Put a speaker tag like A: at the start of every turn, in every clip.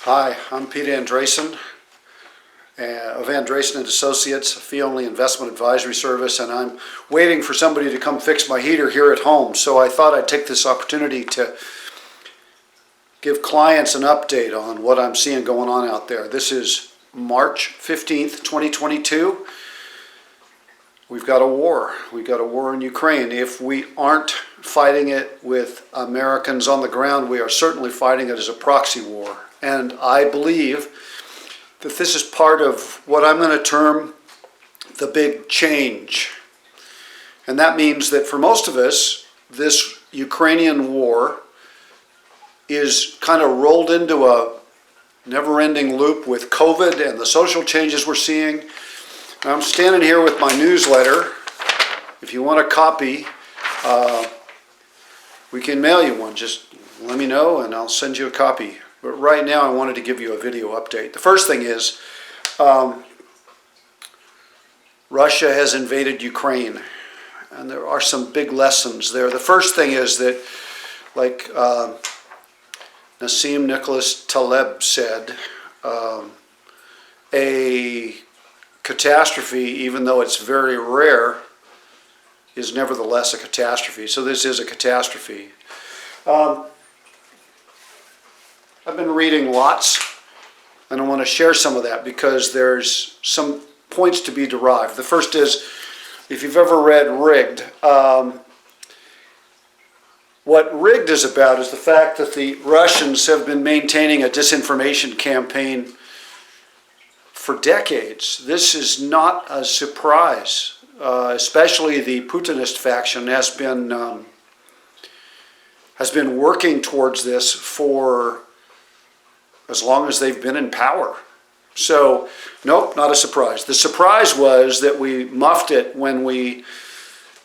A: Hi, I'm Pete Andresen of Andresen and Associates, a fee-only investment advisory service, and I'm waiting for somebody to come fix my heater here at home. So I thought I'd take this opportunity to give clients an update on what I'm seeing going on out there. This is March 15th, 2022. We've got a war. We've got a war in Ukraine. If we aren't fighting it with Americans on the ground, we are certainly fighting it as a proxy war. And I believe that this is part of what I'm going to term the big change. And that means that for most of us, this Ukrainian war is kind of rolled into a never-ending loop with COVID and the social changes we're seeing. I'm standing here with my newsletter. If you want a copy, we can mail you one. Just let me know and I'll send you a copy. But right now I wanted to give you a video update. The first thing is Russia has invaded Ukraine, and there are some big lessons there. The first thing is that, like Nassim Nicholas Taleb said, a catastrophe, even though it's very rare, is nevertheless a catastrophe. So this is a catastrophe. I've been reading lots, and I want to share some of that because there's some points to be derived. The first is, if you've ever read Rigged, what Rigged is about is the fact that the Russians have been maintaining a disinformation campaign for decades. This is not a surprise. Especially the Putinist faction has been working towards this for as long as they've been in power. So, nope, not a surprise. The surprise was that we muffed it when we,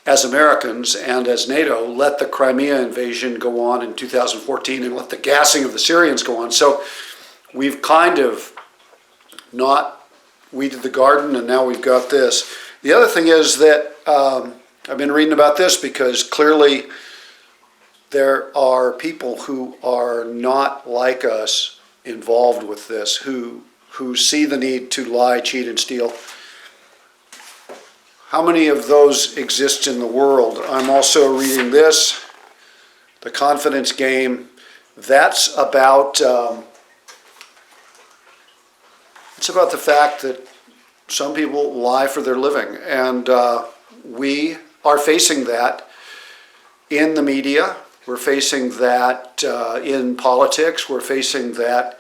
A: as Americans and as NATO, let the Crimea invasion go on in 2014 and let the gassing of the Syrians go on. So we've kind of not weeded the garden, and now we've got this. The other thing is that I've been reading about this because clearly there are people who are not like us involved with this, who see the need to lie, cheat, and steal. How many of those exist in the world? I'm also reading this, The Confidence Game. That's about it's about the fact that some people lie for their living, and we are facing that in the media. We're facing that in politics. We're facing that.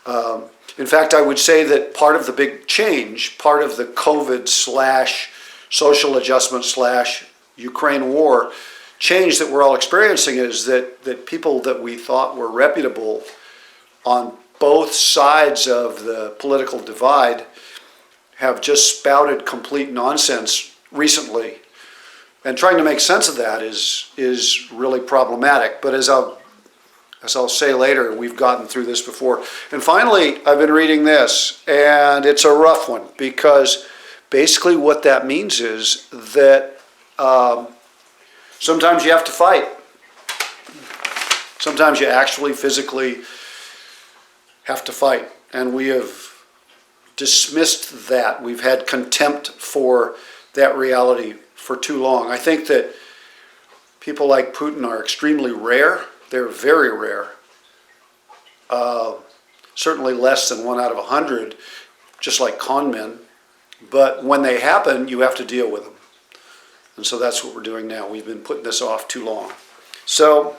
A: In fact, I would say that part of the big change, part of the COVID / social adjustment / Ukraine war change that we're all experiencing is that people that we thought were reputable on both sides of the political divide have just spouted complete nonsense recently. And trying to make sense of that is really problematic. But as I'll say later, we've gotten through this before. And finally, I've been reading this, and it's a rough one, because basically what that means is that sometimes you have to fight. Sometimes you actually physically have to fight. And we have dismissed that. We've had contempt for that reality for too long. I think that people like Putin are extremely rare. They're very rare. Certainly less than 1 out of 100, just like con men. But when they happen, you have to deal with them. And so that's what we're doing now. We've been putting this off too long. So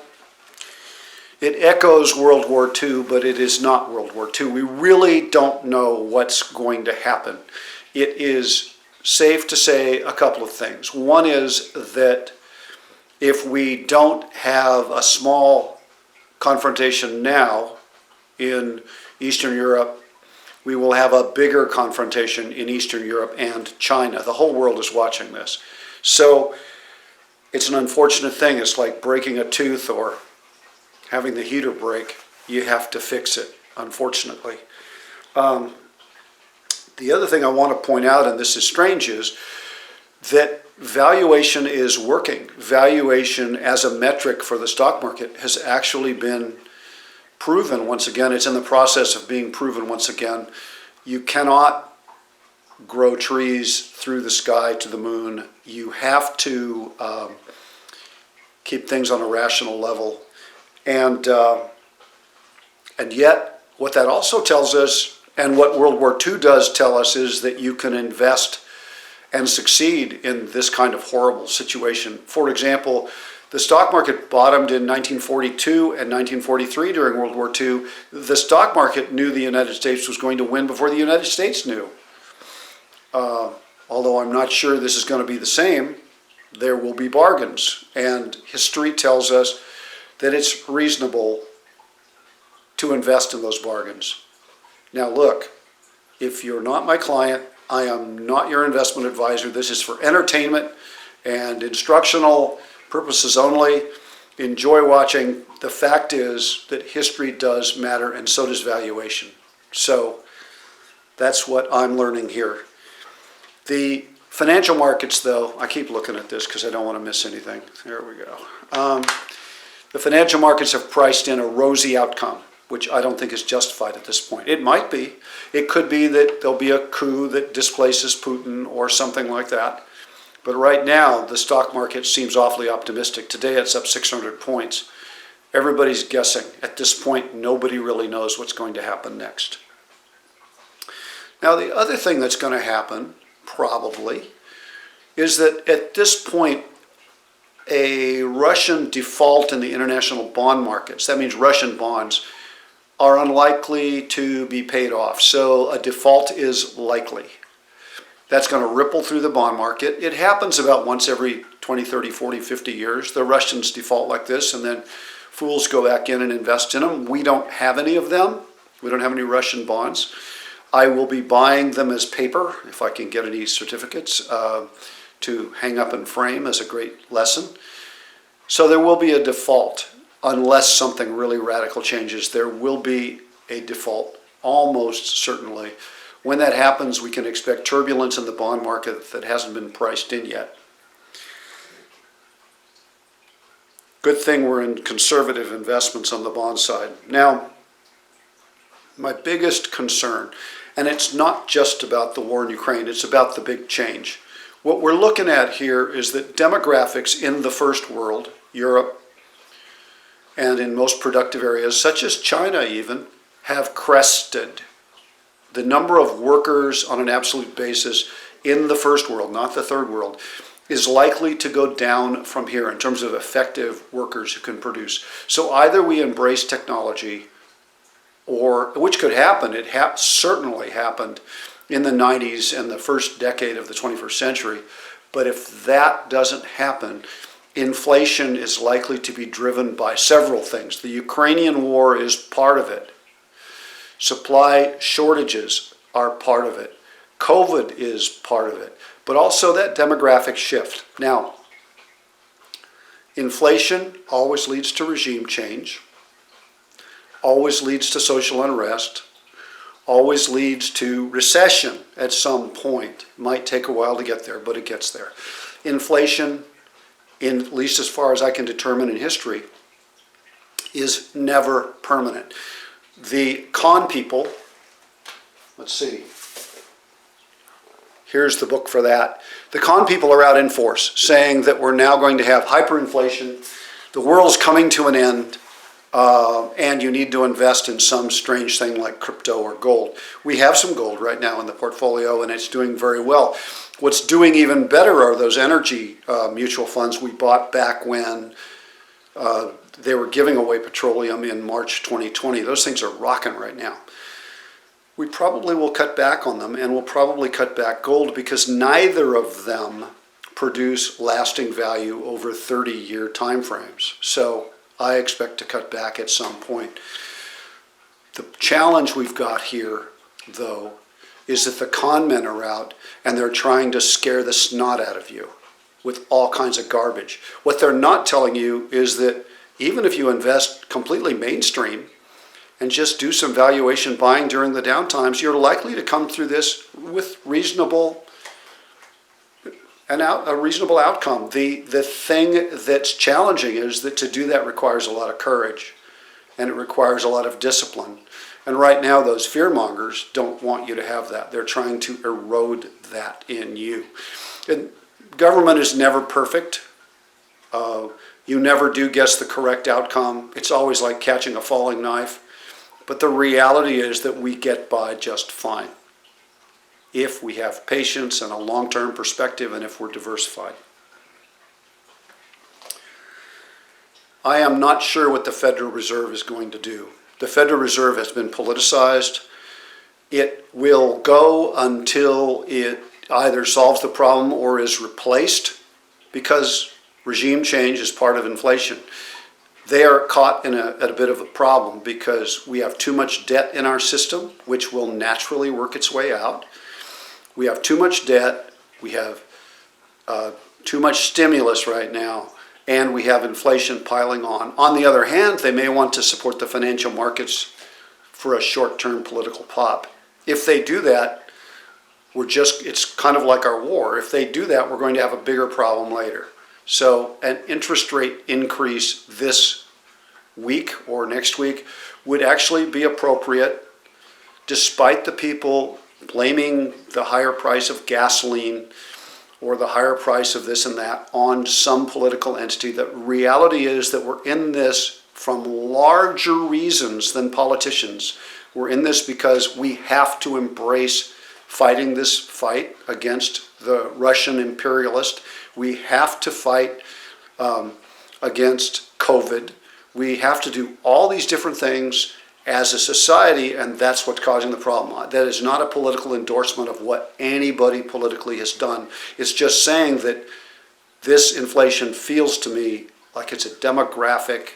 A: it echoes World War II, but it is not World War II. We really don't know what's going to happen. It is safe to say a couple of things. One is that if we don't have a small confrontation now in Eastern Europe, we will have a bigger confrontation in Eastern Europe and China. The whole world is watching this. So it's an unfortunate thing. It's like breaking a tooth or having the heater break. You have to fix it, unfortunately. The other thing I want to point out, and this is strange, is that valuation is working. Valuation as a metric for the stock market has actually been proven once again. It's in the process of being proven once again. You cannot grow trees through the sky to the moon. You have to keep things on a rational level. And yet, what that also tells us, and what World War II does tell us, is that you can invest and succeed in this kind of horrible situation. For example, the stock market bottomed in 1942 and 1943 during World War II. The stock market knew the United States was going to win before the United States knew. Although I'm not sure this is going to be the same, there will be bargains. And history tells us that it's reasonable to invest in those bargains. Now look, if you're not my client, I am not your investment advisor. This is for entertainment and instructional purposes only. Enjoy watching. The fact is that history does matter, and so does valuation. So that's what I'm learning here. The financial markets, though, I keep looking at this because I don't want to miss anything. There we go. The financial markets have priced in a rosy outcome, which I don't think is justified at this point. It might be. It could be that there'll be a coup that displaces Putin or something like that. But right now, the stock market seems awfully optimistic. Today, it's up 600 points. Everybody's guessing. At this point, nobody really knows what's going to happen next. Now, the other thing that's going to happen, probably, is that at this point, a Russian default in the international bond markets, that means Russian bonds, are unlikely to be paid off. So a default is likely. That's going to ripple through the bond market. It happens about once every 20, 30, 40, 50 years. The Russians default like this, and then fools go back in and invest in them. We don't have any of them. We don't have any Russian bonds. I will be buying them as paper, if I can get any certificates, to hang up and frame as a great lesson. So there will be a default. Unless something really radical changes, there will be a default, almost certainly. When that happens, we can expect turbulence in the bond market that hasn't been priced in yet. Good thing we're in conservative investments on the bond side. Now, my biggest concern, and it's not just about the war in Ukraine, it's about the big change. What we're looking at here is that demographics in the first world, Europe, and in most productive areas, such as China even, have crested. The number of workers on an absolute basis in the first world, not the third world, is likely to go down from here in terms of effective workers who can produce. So either we embrace technology, or, which could happen, it certainly happened in the 90s and the first decade of the 21st century, but if that doesn't happen, inflation is likely to be driven by several things. The Ukrainian war is part of it. Supply shortages are part of it. COVID is part of it. But also that demographic shift. Now, inflation always leads to regime change, always leads to social unrest, always leads to recession at some point. It might take a while to get there, but it gets there. Inflation, at least as far as I can determine in history, is never permanent. The con people, let's see, here's the book for that. The con people are out in force, saying that we're now going to have hyperinflation, the world's coming to an end, and you need to invest in some strange thing like crypto or gold. We have some gold right now in the portfolio, and it's doing very well. What's doing even better are those energy mutual funds we bought back when they were giving away petroleum in March 2020. Those things are rocking right now. We probably will cut back on them, and we'll probably cut back gold because neither of them produce lasting value over 30-year time frames. So I expect to cut back at some point. The challenge we've got here, though, is that the con men are out and they're trying to scare the snot out of you with all kinds of garbage. What they're not telling you is that even if you invest completely mainstream and just do some valuation buying during the downtimes, you're likely to come through this with a reasonable outcome. The thing that's challenging is that to do that requires a lot of courage. and it requires a lot of discipline. And right now, those fearmongers don't want you to have that. They're trying to erode that in you. And government is never perfect. You never do guess the correct outcome. It's always like catching a falling knife. But the reality is that we get by just fine if we have patience and a long-term perspective and if we're diversified. I am not sure what the Federal Reserve is going to do. The Federal Reserve has been politicized. It will go until it either solves the problem or is replaced, because regime change is part of inflation. They are caught in at a bit of a problem because we have too much debt in our system, which will naturally work its way out. We have too much debt, we have too much stimulus right now, and we have inflation piling on. On the other hand, they may want to support the financial markets for a short-term political pop. If they do that, it's kind of like our war. If they do that, we're going to have a bigger problem later. So an interest rate increase this week or next week would actually be appropriate, despite the people blaming the higher price of gasoline or the higher price of this and that on some political entity. The reality is that we're in this from larger reasons than politicians. We're in this because we have to embrace fighting this fight against the Russian imperialist. We have to fight against COVID. We have to do all these different things as a society, and that's what's causing the problem. That is not a political endorsement of what anybody politically has done. It's just saying that this inflation feels to me like it's a demographic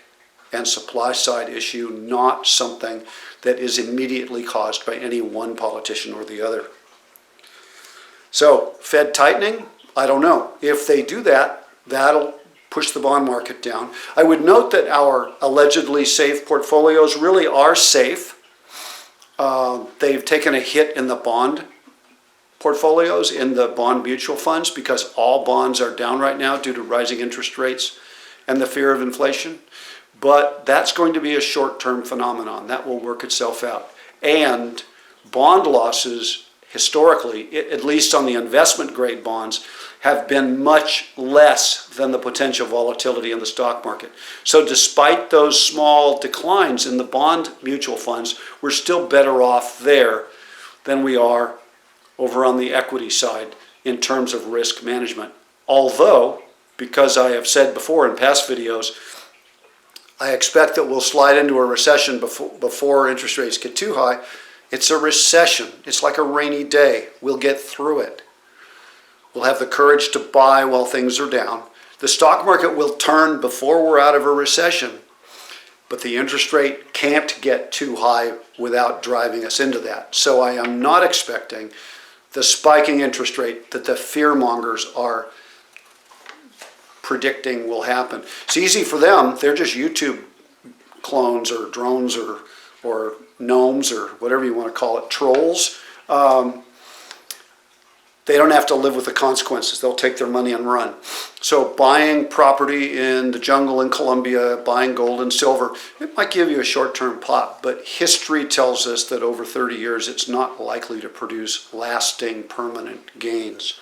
A: and supply side issue, not something that is immediately caused by any one politician or the other. So, Fed tightening, I don't know. If they do that, that'll push the bond market down. I would note that our allegedly safe portfolios really are safe. They've taken a hit in the bond portfolios, in the bond mutual funds, because all bonds are down right now due to rising interest rates and the fear of inflation. But that's going to be a short-term phenomenon. That will work itself out. And bond losses, historically, at least on the investment grade bonds, have been much less than the potential volatility in the stock market. So despite those small declines in the bond mutual funds, we're still better off there than we are over on the equity side in terms of risk management. Although, because I have said before in past videos, I expect that we'll slide into a recession before interest rates get too high. It's a recession. It's like a rainy day. We'll get through it. We'll have the courage to buy while things are down. The stock market will turn before we're out of a recession, but the interest rate can't get too high without driving us into that. So I am not expecting the spiking interest rate that the fearmongers are predicting will happen. It's easy for them. They're just YouTube clones or drones or gnomes or whatever you want to call it, trolls. They don't have to live with the consequences. They'll take their money and run. So buying property in the jungle in Colombia, buying gold and silver, it might give you a short-term pop, but history tells us that over 30 years it's not likely to produce lasting, permanent gains.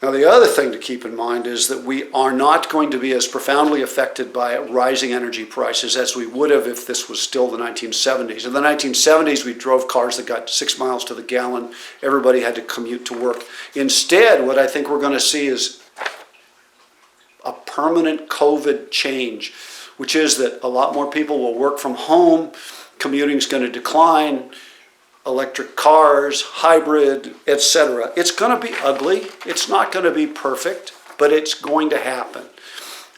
A: Now, the other thing to keep in mind is that we are not going to be as profoundly affected by rising energy prices as we would have if this was still the 1970s. In the 1970s, we drove cars that got 6 miles to the gallon. Everybody had to commute to work. Instead, what I think we're going to see is a permanent COVID change, which is that a lot more people will work from home, commuting is going to decline, electric cars, hybrid, etc. It's going to be ugly. It's not going to be perfect, but it's going to happen.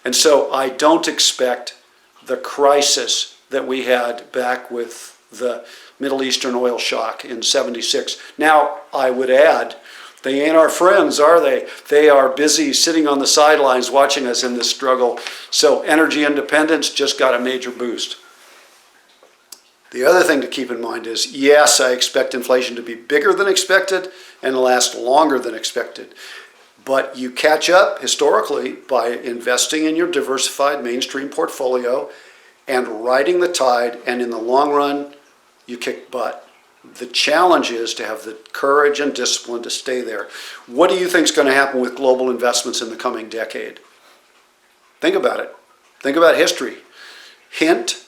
A: And so I don't expect the crisis that we had back with the Middle Eastern oil shock in '76. Now, I would add, they ain't our friends, are they? They are busy sitting on the sidelines watching us in this struggle. So energy independence just got a major boost. The other thing to keep in mind is, yes, I expect inflation to be bigger than expected and last longer than expected. But you catch up historically by investing in your diversified mainstream portfolio and riding the tide, and in the long run, you kick butt. The challenge is to have the courage and discipline to stay there. What do you think is going to happen with global investments in the coming decade? Think about it. Think about history. Hint,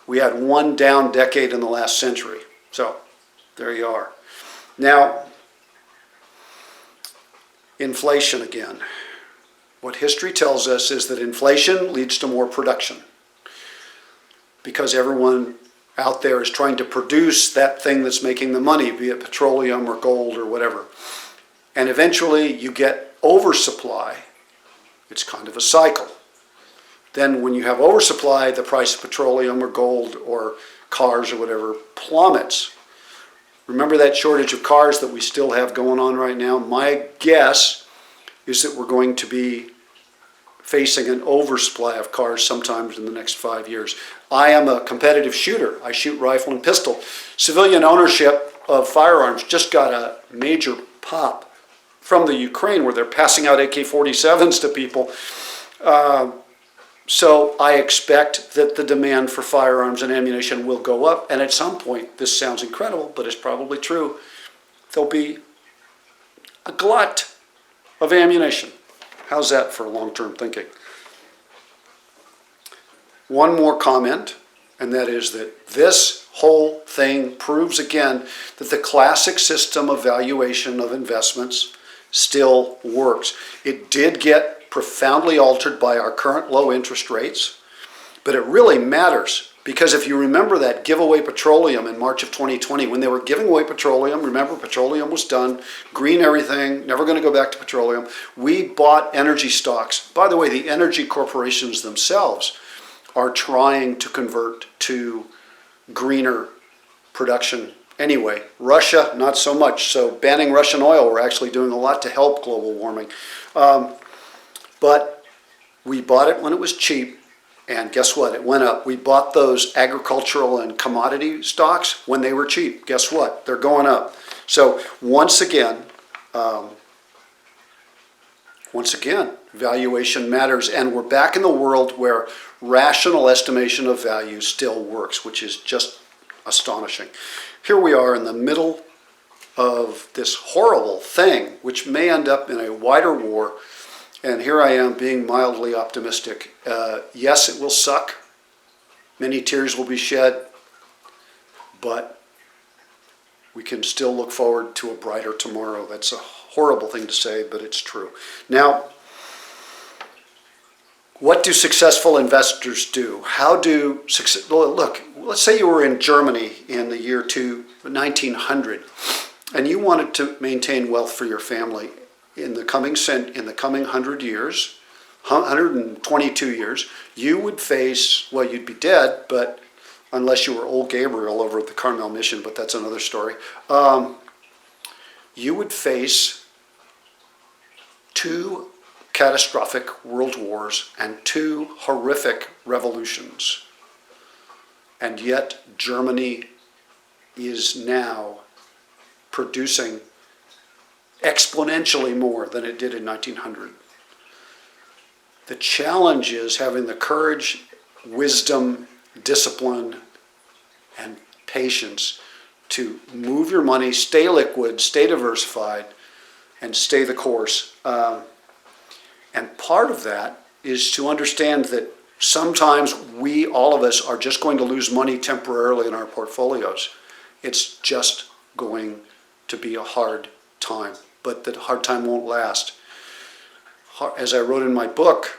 A: we had one down decade in the last century. So there you are. Now, inflation again. What history tells us is that inflation leads to more production because everyone out there is trying to produce that thing that's making the money, be it petroleum or gold or whatever. And eventually you get oversupply. It's kind of a cycle. Then when you have oversupply, the price of petroleum or gold or cars or whatever plummets. Remember that shortage of cars that we still have going on right now? My guess is that we're going to be facing an oversupply of cars sometimes in the next 5 years. I am a competitive shooter. I shoot rifle and pistol. Civilian ownership of firearms just got a major pop from the Ukraine where they're passing out AK-47s to people. So I expect that the demand for firearms and ammunition will go up, and at some point, this sounds incredible, but it's probably true, there'll be a glut of ammunition. How's that for long-term thinking? One more comment, and that is that this whole thing proves again that the classic system of valuation of investments still works. It did get profoundly altered by our current low interest rates, but it really matters because if you remember that giveaway petroleum in March of 2020, when they were giving away petroleum, remember petroleum was done, green everything, never going to go back to petroleum. We bought energy stocks. By the way, the energy corporations themselves are trying to convert to greener production anyway. Russia, not so much. So banning Russian oil, we're actually doing a lot to help global warming. But we bought it when it was cheap, and guess what? It went up. We bought those agricultural and commodity stocks when they were cheap. Guess what? They're going up. So once again, valuation matters, and we're back in the world where rational estimation of value still works, which is just astonishing. Here we are in the middle of this horrible thing, which may end up in a wider war. And here I am being mildly optimistic. Yes, it will suck. Many tears will be shed. But we can still look forward to a brighter tomorrow. That's a horrible thing to say, but it's true. Now, what do successful investors do? Look, let's say you were in Germany in the year 1900 and you wanted to maintain wealth for your family. In the coming 100 years, 122 years, you would face, well, you'd be dead, but unless you were old Gabriel over at the Carmel Mission, but that's another story. You would face 2 catastrophic world wars and 2 horrific revolutions. And yet Germany is now producing exponentially more than it did in 1900. The challenge is having the courage, wisdom, discipline, and patience to move your money, stay liquid, stay diversified, and stay the course. And part of that is to understand that sometimes we, all of us, are just going to lose money temporarily in our portfolios. It's just going to be a hard time. But that hard time won't last. As I wrote in my book,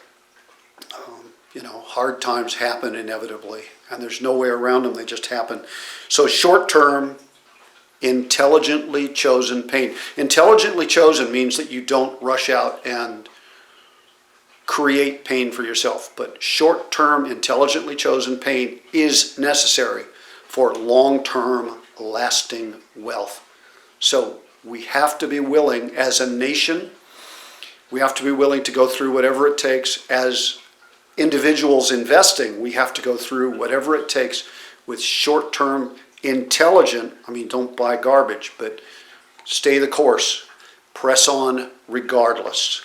A: hard times happen inevitably, and there's no way around them, they just happen. So short-term, intelligently chosen pain. Intelligently chosen means that you don't rush out and create pain for yourself, but short-term, intelligently chosen pain is necessary for long-term, lasting wealth. So we have to be willing, as a nation, we have to be willing to go through whatever it takes. As individuals investing, we have to go through whatever it takes with short-term, intelligent, don't buy garbage, but stay the course. Press on regardless.